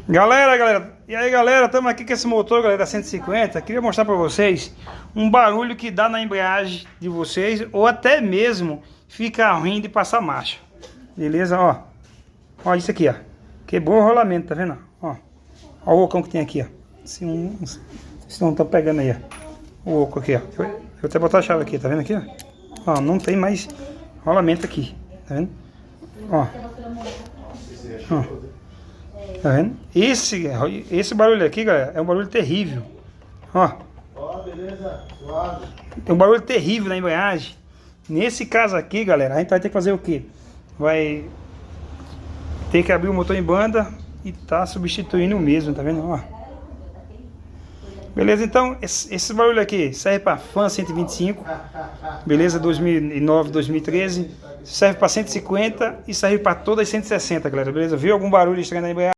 Galera, e aí galera, estamos aqui com esse motor, galera, da 150. Queria mostrar para vocês um barulho que dá na embreagem de vocês, ou até mesmo fica ruim de passar marcha. Beleza, ó. Ó isso aqui, ó. Quebrou o rolamento, tá vendo? Ó, ó o ocão que tem aqui, ó. Vocês não estão pegando aí, ó. O oco aqui, ó. Vou até botar a chave aqui, tá vendo aqui, ó? Ó, não tem mais rolamento aqui, tá vendo? Ó. Ó. Tá vendo? Esse barulho aqui, galera, é um barulho terrível. Ó. Ó, beleza? Suave. Tem um barulho terrível na embreagem. Nesse caso aqui, galera, a gente vai ter que fazer o quê? Vai ter que abrir o motor em banda e tá substituindo o mesmo, tá vendo? Ó. Beleza, então, esse barulho aqui serve para Fan 125, beleza, 2009, 2013, serve para 150 e serve para todas as 160, galera, beleza? Viu algum barulho estranho na embreagem?